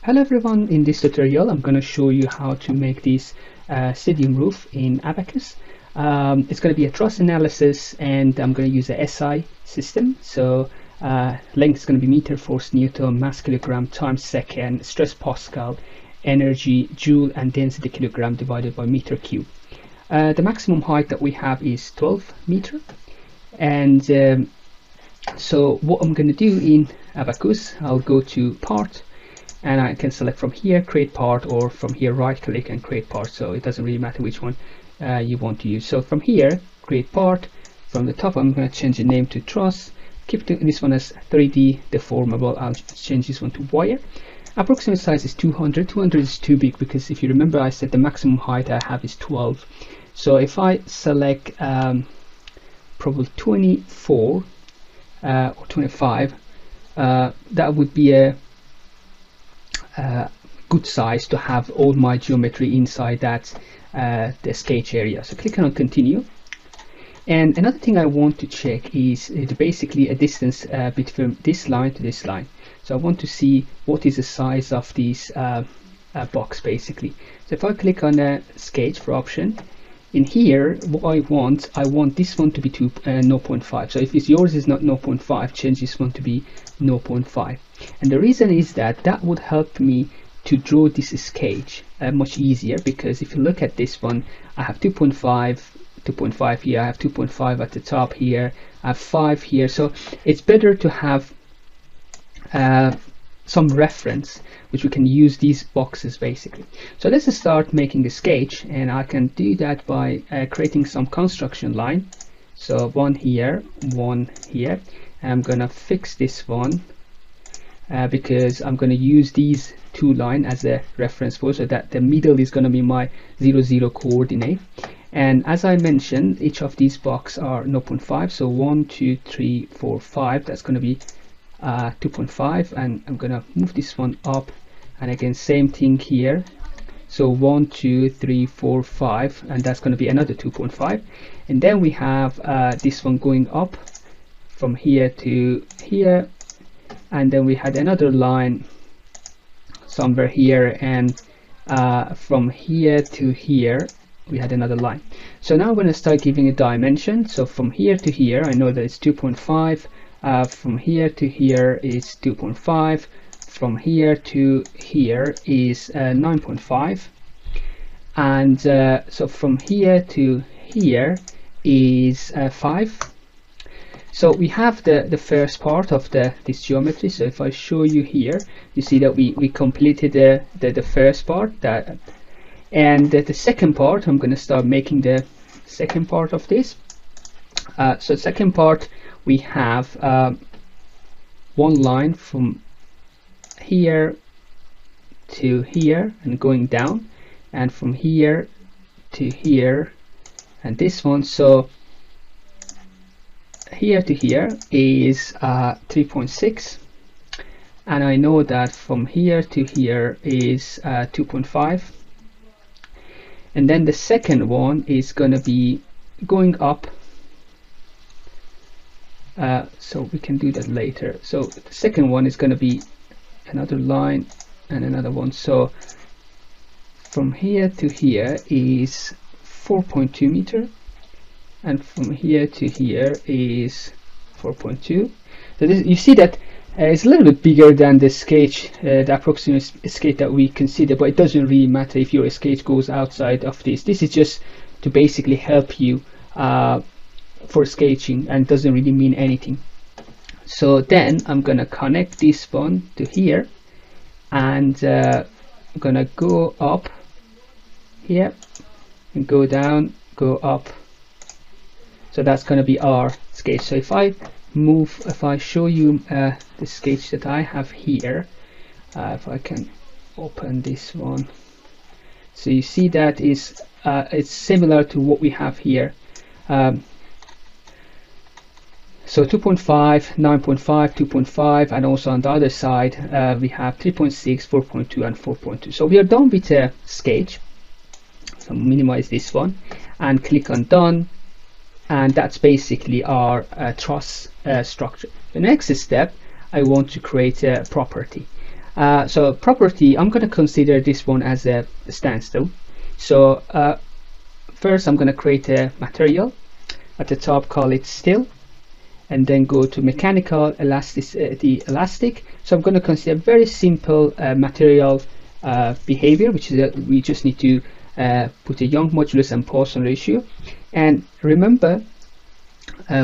Hello everyone, in this tutorial I'm going to show you how to make this stadium roof in Abacus. It's going to be a truss analysis and I'm going to use a SI system. So length is going to be meter, force Newton, mass kilogram, time second, stress Pascal, energy joule, and density kilogram divided by meter cube. The maximum height that we have is 12 meter, and so what I'm going to do in Abacus, I'll go to part and I can select from here create part, or from here right click and create part, so it doesn't really matter which one you want to use. So from here create part, from the top I'm going to change the name to Truss, keep this one as 3D deformable. I'll change this one to wire. Approximate size is 200. 200 is too big because if you remember I said the maximum height I have is 12. So if I select probably 24 or 25, that would be a good size to have all my geometry inside that the sketch area. So click on continue. And another thing I want to check is basically a distance between this line to this line. So I want to see what is the size of this box basically. So if I click on a sketch for option, in here what I want this one to be 0.5. So if yours is not 0.5, change this one to be 0.5. And the reason is that that would help me to draw this sketch much easier, because if you look at this one, I have 2.5 here, I have 2.5 at the top here, I have 5 here. So it's better to have some reference which we can use these boxes basically. So let's start making a sketch, and I can do that by creating some construction line. So one here, one here. I'm gonna fix this one because I'm going to use these two lines as a reference point, so that the middle is going to be my 0, 0 coordinate. And as I mentioned, each of these boxes are 0.5, so 1, 2, 3, 4, 5, that's going to be 2.5, and I'm going to move this one up, and again same thing here, so 1, 2, 3, 4, 5, and that's going to be another 2.5. And then we have this one going up from here to here, and then we had another line somewhere here, and from here to here we had another line. So now I'm going to start giving a dimension. So from here to here I know that it's 2.5, from here to here is 2.5, from here to here is 9.5, and so from here to here is 5. So we have the first part of this geometry. So if I show you here, you see that we completed the first part, and the second part I'm going to start making the second part of this. So second part, we have one line from here to here and going down, and from here to here, and this one. So here to here is 3.6, and I know that from here to here is 2.5, and then the second one is going to be going up, so we can do that later. So the second one is going to be another line and another one. So from here to here is 4.2 meter, and from here to here is 4.2. So this, you see that it's a little bit bigger than the sketch, the approximate sketch that we consider, but it doesn't really matter if your sketch goes outside of this. This is just to basically help you for sketching, and doesn't really mean anything. So then I'm gonna connect this one to here, and I'm gonna go up here and go down, go up. So that's going to be our sketch. So if I show you the sketch that I have here, if I can open this one, so you see that is it's similar to what we have here. So 2.5, 9.5, 2.5, and also on the other side we have 3.6, 4.2, and 4.2. So we are done with the sketch. So minimize this one and click on done. And that's basically our truss structure. The next step, I want to create a property. So property, I'm going to consider this one as a standstill. So first I'm going to create a material at the top, call it still, and then go to mechanical elasticity elastic. So I'm going to consider very simple material behavior, which is we just need to put a Young modulus and Poisson ratio. And remember,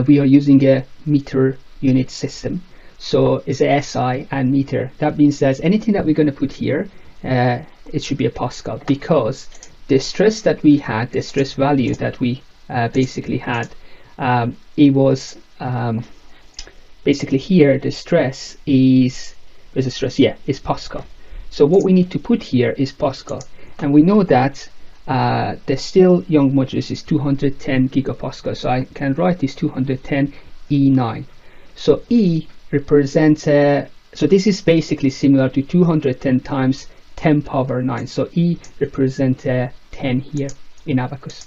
we are using a meter unit system, so it's a SI and meter. That means that anything that we're going to put here, it should be a Pascal, because the stress that we had, the stress value that we basically had, it was basically here the stress is, where's the stress? Yeah, is Pascal. So what we need to put here is Pascal, and we know that the still Young modulus is 210 gigapascal, so I can write this 210 E9. So E represents so this is basically similar to 210 times 10 power 9, so E represents 10 here in abacus.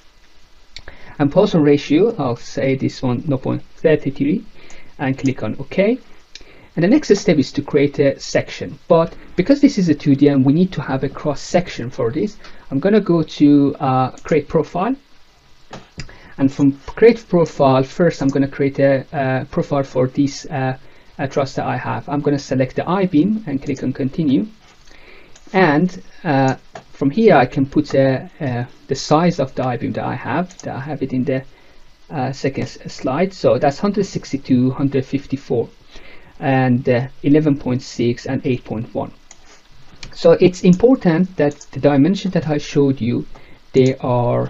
And Poisson ratio, I'll say this one 0.33, and click on OK. And the next step is to create a section, but because this is a 2D and we need to have a cross section for this, I'm going to go to create profile, and from create profile, first I'm going to create a profile for this truss that I have. I'm going to select the I-beam and click on continue, and from here I can put the size of the I-beam that I have it in the second slide. So that's 162, 154, and 11.6 and 8.1. So it's important that the dimension that I showed you, they are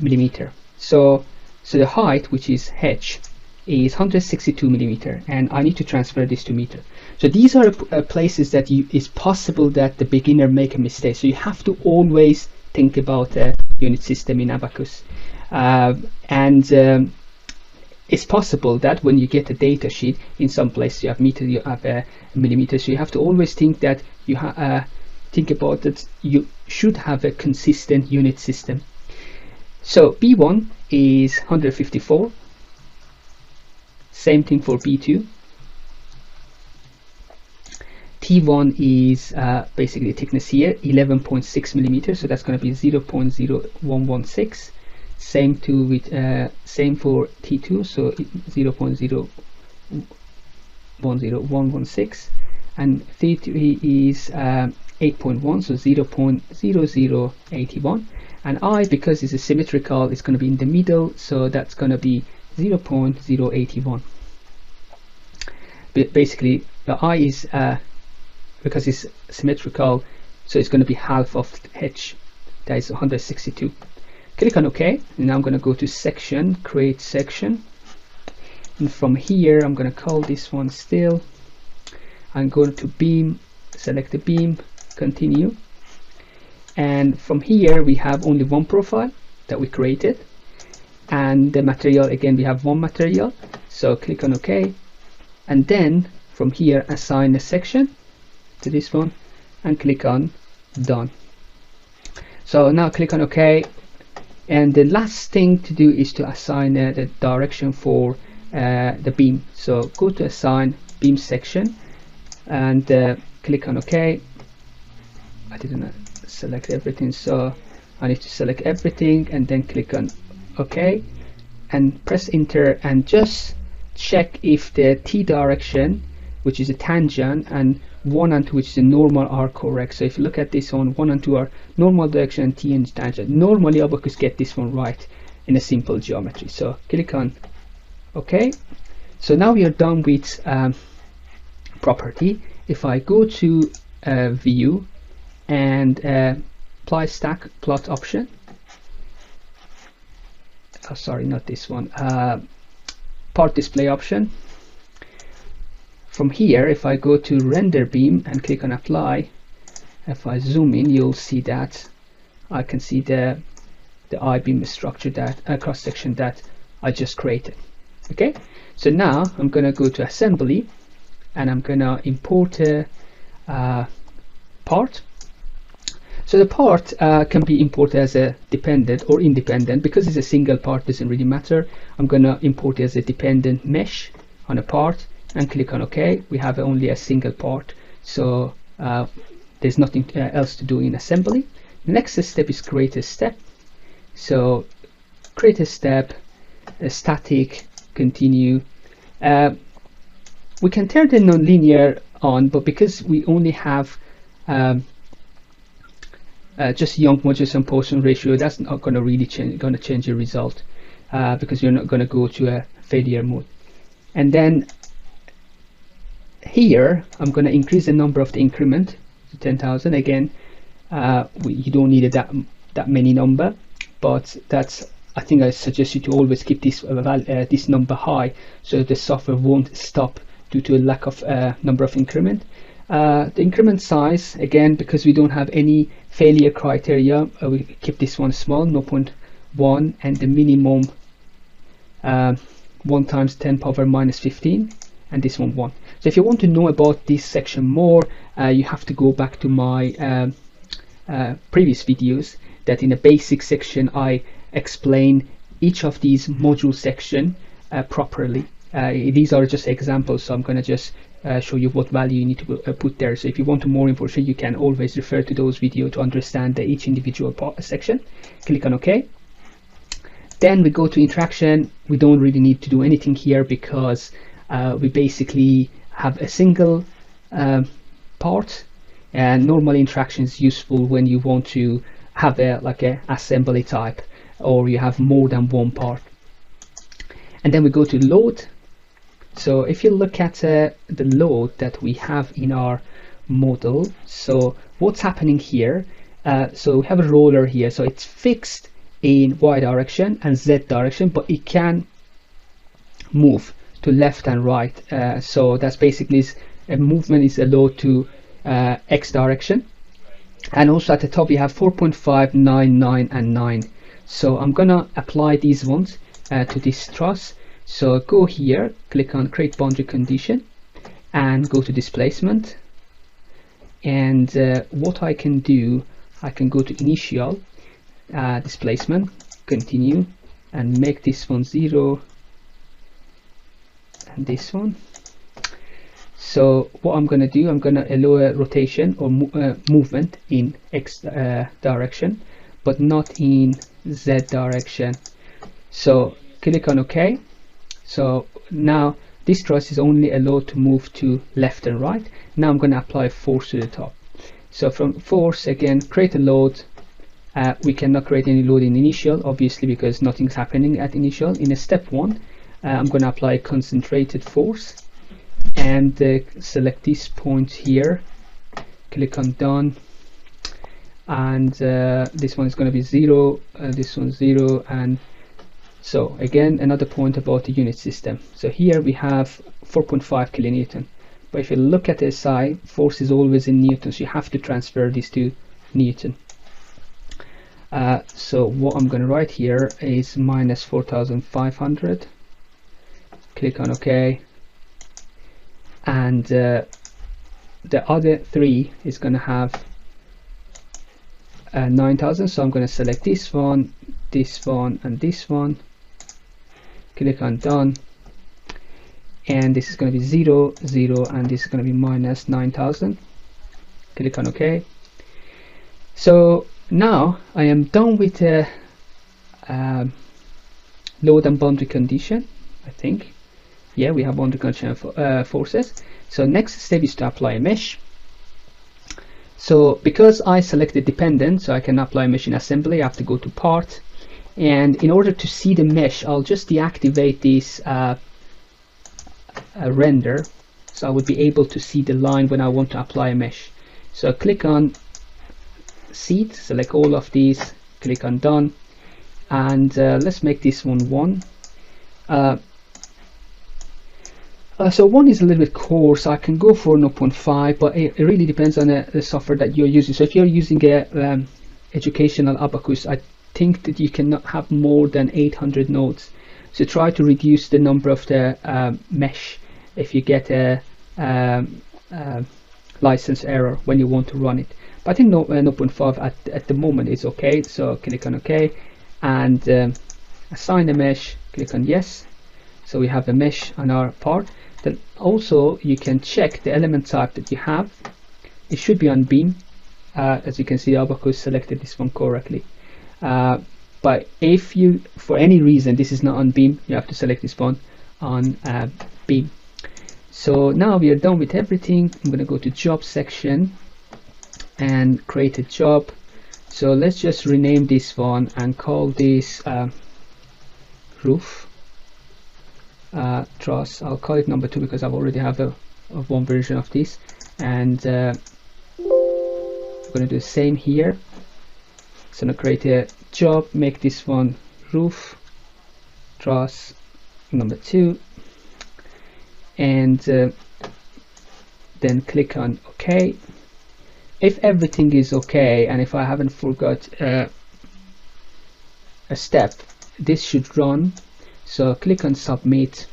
millimeter. So the height, which is h, is 162 millimeter, and I need to transfer this to meter. So these are places that it's possible that the beginner make a mistake. So you have to always think about a unit system in abacus, it's possible that when you get a data sheet, in some places you have meter, you have a millimeter, so you have to always think that you think about that you should have a consistent unit system. So B1 is 154, same thing for B2. T1 is basically thickness here, 11.6 millimeters, so that's going to be 0.0116. Same for T2, so 0.010116, and T3 is 8.1, so 0.0081, and I, because it's a symmetrical, it's going to be in the middle, so that's going to be 0.081. Basically, the I is because it's symmetrical, so it's going to be half of h, that is 162. Click on OK, and now I'm going to go to section, create section, and from here I'm going to call this one still. I'm going to beam, select the beam, continue, and from here we have only one profile that we created, and the material, again we have one material, so click on OK, and then from here assign a section to this one and click on done. So now click on OK, and the last thing to do is to assign the direction for the beam. So go to assign beam section and click on OK. I didn't select everything, so I need to select everything and then click on OK and press enter, and just check if the T direction, which is a tangent, and 1 and 2, which is a normal, are correct. So if you look at this one, 1 and 2 are normal direction and T and tangent. Normally abacus get this one right in a simple geometry. So click on OK. So now we are done with property. If I go to view and apply stack plot option, oh, sorry, not this one, part display option. From here, if I go to render beam and click on apply, if I zoom in, you'll see that I can see the I-beam structure, that cross section that I just created. Okay, so now I'm going to go to assembly and I'm going to import a part. So the part can be imported as a dependent or independent. Because it's a single part, doesn't really matter. I'm going to import it as a dependent mesh on a part and click on OK. We have only a single part, so there's nothing else to do in assembly. The next step is create a step. So create a step, a static, continue. We can turn the nonlinear on, but because we only have just Young modulus and Poisson ratio, that's not going to really change your result, because you're not going to go to a failure mode. And then here I'm going to increase the number of the increment to 10,000. Again, you don't need that many number, but I think I suggest you to always keep this number high, so the software won't stop due to a lack of number of increment. The increment size, again, because we don't have any failure criteria, we keep this one small, 0.1, and the minimum 1 times 10 power minus 15, and this one 1. So if you want to know about this section more, you have to go back to my previous videos, that in the basic section I explain each of these module section properly. These are just examples, so I'm going to just show you what value you need to put there. So if you want more information, you can always refer to those videos to understand each individual section. Click on OK. Then we go to interaction. We don't really need to do anything here, because we basically have a single part, and normal interaction is useful when you want to have like a assembly type, or you have more than one part. And then we go to load. So if you look at the load that we have in our model, so what's happening here, so we have a roller here, so it's fixed in Y direction and Z direction, but it can move to left and right. So that's basically a movement is a load to X direction. And also at the top we have 4.5, 9, 9, and 9. So I'm gonna apply these ones to this truss. So go here, click on create boundary condition, and go to displacement. And what I can do, I can go to initial displacement, continue, and make this one 0 and this one. So what I'm going to do, I'm going to allow a rotation or movement in X direction, but not in Z direction. So click on OK. So now this truss is only allowed to move to left and right. Now I'm going to apply force to the top. So from force, again, create a load. We cannot create any load in initial, obviously, because nothing's happening at initial. In a step 1, I'm going to apply concentrated force, and select this point here, click on done, and this one is going to be 0, this one 0, and so again another point about the unit system. So here we have 4.5 kilonewton, but if you look at the SI, force is always in newtons, so you have to transfer this to newton. So what I'm going to write here is minus 4,500. Click on OK, and the other 3 is going to have 9,000. So I'm going to select this one, and this one. Click on done, and this is going to be 0, 0, and this is going to be minus 9,000. Click on OK. So now I am done with the load and boundary condition. I think, yeah, we have boundary condition forces. So next step is to apply a mesh. So because I selected dependent, so I can apply mesh in assembly, I have to go to part, and in order to see the mesh, I'll just deactivate this render, so I would be able to see the line when I want to apply a mesh. So click on seed, select all of these, click on done, and let's make this one 1. So 1 is a little bit coarse, so I can go for 0.5, but it really depends on the software that you're using. So if you're using a educational abacus, I think that you cannot have more than 800 nodes. So try to reduce the number of the mesh if you get a license error when you want to run it. But I think 0.5 at the moment is okay. So click on OK, and assign the mesh, click on yes. So we have a mesh on our part. Then also you can check the element type that you have. it should be on beam. As you can see, Abaco selected this one correctly. But if you, for any reason, this is not on beam, you have to select this one on beam. So now we are done with everything. I'm going to go to job section and create a job. So let's just rename this one and call this roof truss. I'll call it number 2 because I already have one version of this, and we're going to do the same here. So I'm going to create a job, make this one roof truss number 2, and then click on OK. If everything is okay, and if I haven't forgot a step, this should run. So click on submit,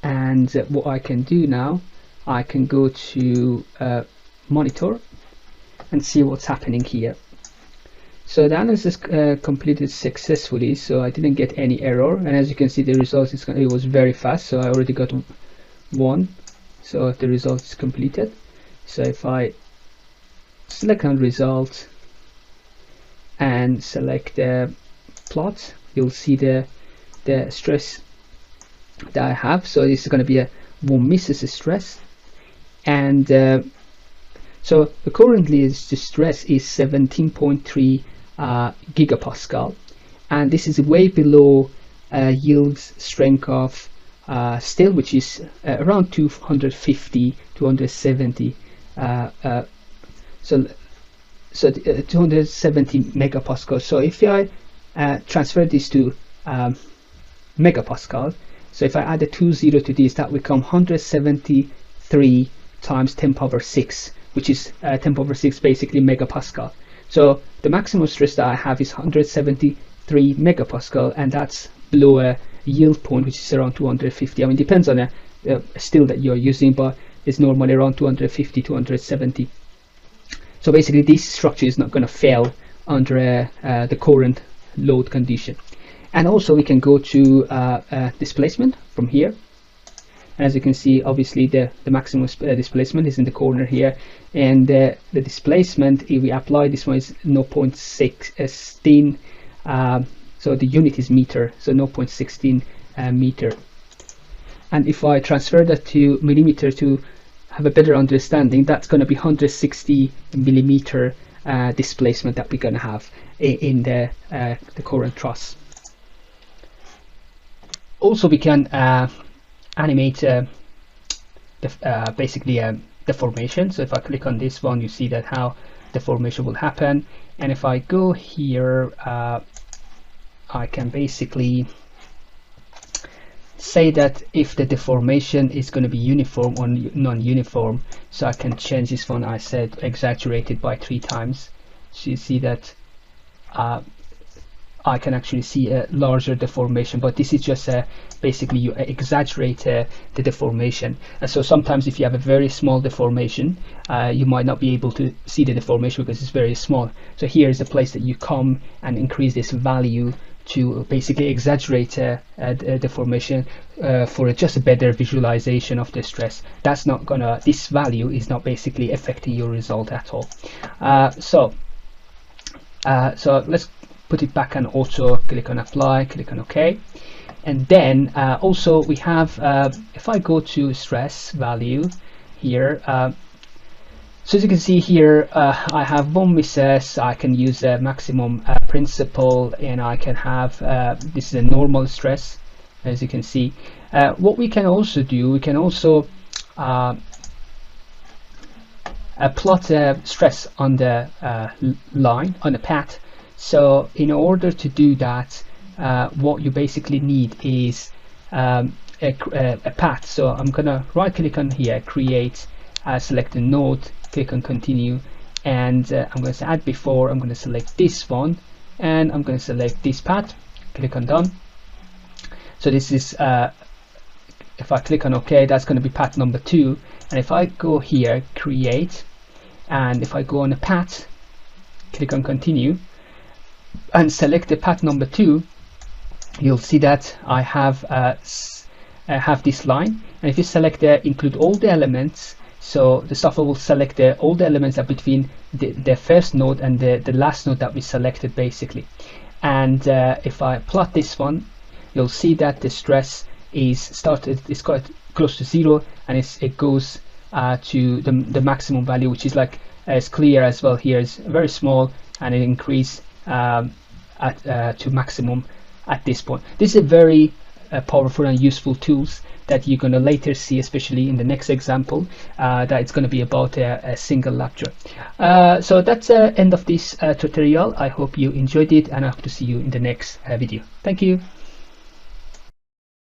and what I can do now, I can go to monitor and see what's happening here. So the analysis completed successfully, so I didn't get any error, and as you can see the results it was very fast, so I already got 1. So the result is completed. So if I select on result and select the plot, you'll see the stress that I have. So this is going to be a 1 misses stress, and so currently the stress is 17.3 gigapascal, and this is way below yield strength of steel, which is around 250 270 so 270 megapascal. So if I transfer this to megapascal, so if I add a 20 to this, that will become 173 times 10 power 6, which is 10 power 6 basically megapascal. So the maximum stress that I have is 173 megapascal, and that's below a yield point which is around 250. I mean, depends on the steel that you're using, but it's normally around 250 270. So basically this structure is not going to fail under the current load condition. And also we can go to displacement from here, and as you can see, obviously the maximum displacement is in the corner here, and the displacement, if we apply this one, is 0.16 so the unit is meter, so 0.16 meter. And if I transfer that to millimeter to have a better understanding, that's going to be 160 millimeter displacement that we're going to have in the current truss. Also, we can animate basically the formation. So if I click on this one, you see that how the formation will happen. And if I go here, I can basically say that if the deformation is going to be uniform or non-uniform. So I can change this one. I said exaggerated by 3 times. So you see that I can actually see a larger deformation, but this is just basically you exaggerate the deformation. And so sometimes if you have a very small deformation, you might not be able to see the deformation because it's very small. So here is a place that you come and increase this value to basically exaggerate the deformation for just a better visualization of the stress. That's not gonna, this value is not basically affecting your result at all. So let's put it back on auto, click on apply, click on OK. And then also we have, if I go to stress value here, so as you can see here, I have 1 misses. I can use a maximum principle, and I can have, this is a normal stress, as you can see. What we can also do, we can also plot stress on the line, on the path. So in order to do that, what you basically need is a path. So I'm gonna right click on here, create, select a node, click on continue, and I'm going to add before. I'm going to select this one, and I'm going to select this path, click on done. So this is, if I click on OK, that's going to be path number 2. And if I go here, create, and if I go on a path, click on continue, and select the path number 2, you'll see that I have this line, And if you select include all the elements, so the software will select all the elements that between the first node and the last node that we selected basically. And if I plot this one, you'll see that the stress is quite close to 0, and it goes to the maximum value, which is like as clear as well here, is very small, and it increase to maximum at this point. This is a very powerful and useful tools that you're going to later see, especially in the next example, that it's going to be about a single lap job. So that's the end of this tutorial. I hope you enjoyed it, and I hope to see you in the next video. Thank you.